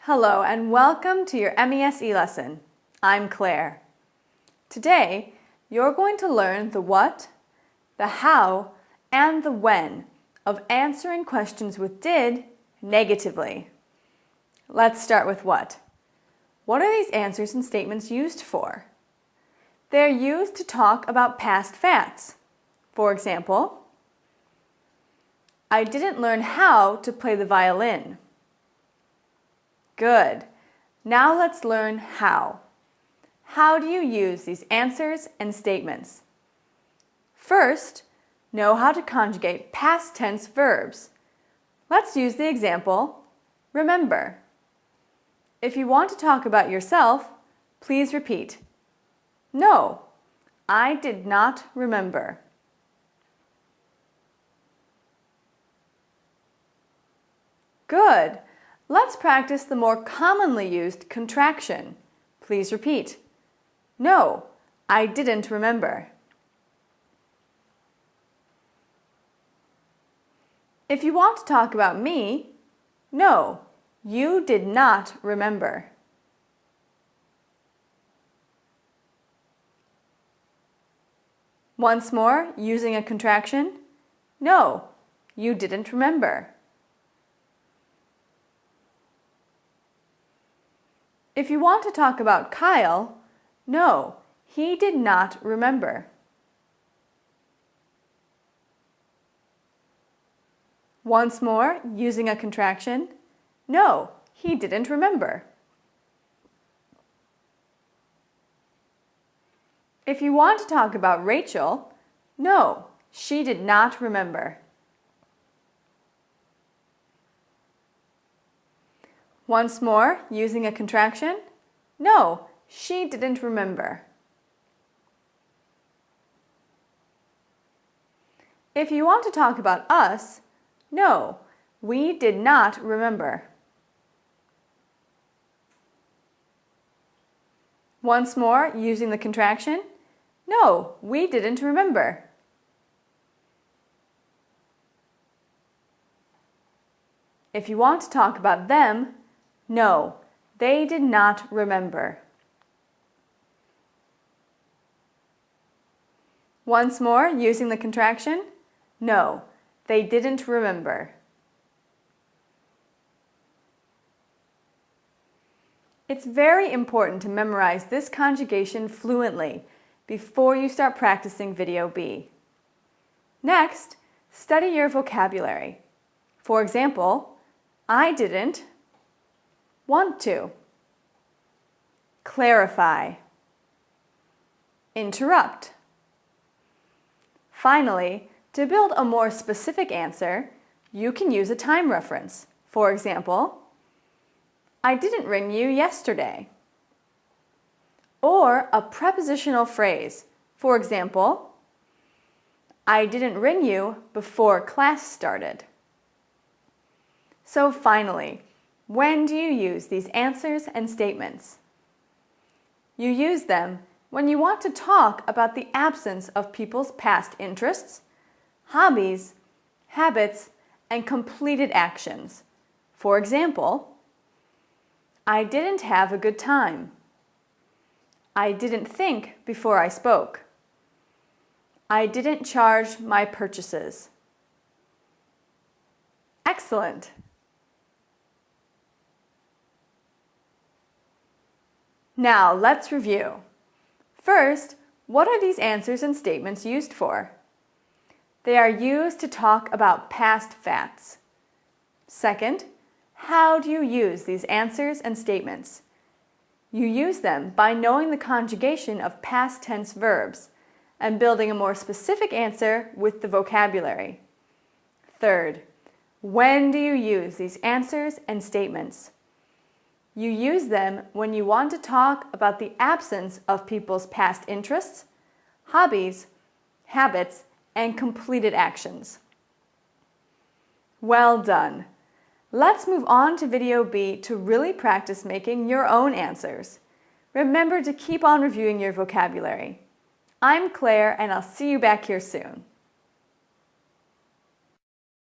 Hello and welcome to your MES lesson. I'm Claire. Today, you're going to learn the what, the how, and the when of answering questions with did negatively. Let's start with what. What are these answers and statements used for? They're used to talk about past facts. For example, I didn't learn how to play the violin. Good. Now let's learn how. How do you use these answers and statements? First, know how to conjugate past tense verbs. Let's use the example, remember. If you want to talk about yourself, please repeat. No, I did not remember. Good. Let's practice the more commonly used contraction. Please repeat. No, I didn't remember. If you want to talk about me, no, you did not remember. Once more, using a contraction. No, you didn't remember. If you want to talk about Kyle, no, he did not remember. Once more, using a contraction. No, he didn't remember. If you want to talk about Rachel, no, she did not remember. Once more, using a contraction. No, she didn't remember. If you want to talk about us, no, we did not remember. Once more, using the contraction. No, we didn't remember. If you want to talk about them, no, they did not remember. Once more, using the contraction. No, they didn't remember. It's very important to memorize this conjugation fluently before you start practicing Video B. Next, study your vocabulary. For example, I didn't want to. Clarify. Interrupt. Finally, to build a more specific answer, you can use a time reference. For example, I didn't ring you yesterday. Or a prepositional phrase. For example, I didn't ring you before class started. So finally, when do you use these answers and statements? You use them when you want to talk about the absence of people's past interests, hobbies, habits, and completed actions. For example, I didn't have a good time. I didn't think before I spoke. I didn't charge my purchases. Excellent! Now let's review. First, what are these answers and statements used for? They are used to talk about past facts. Second, how do you use these answers and statements? You use them by knowing the conjugation of past tense verbs and building a more specific answer with the vocabulary. Third, when do you use these answers and statements? You use them when you want to talk about the absence of people's past interests, hobbies, habits, and completed actions. Well done! Let's move on to Video B to really practice making your own answers. Remember to keep on reviewing your vocabulary. I'm Claire, and I'll see you back here soon.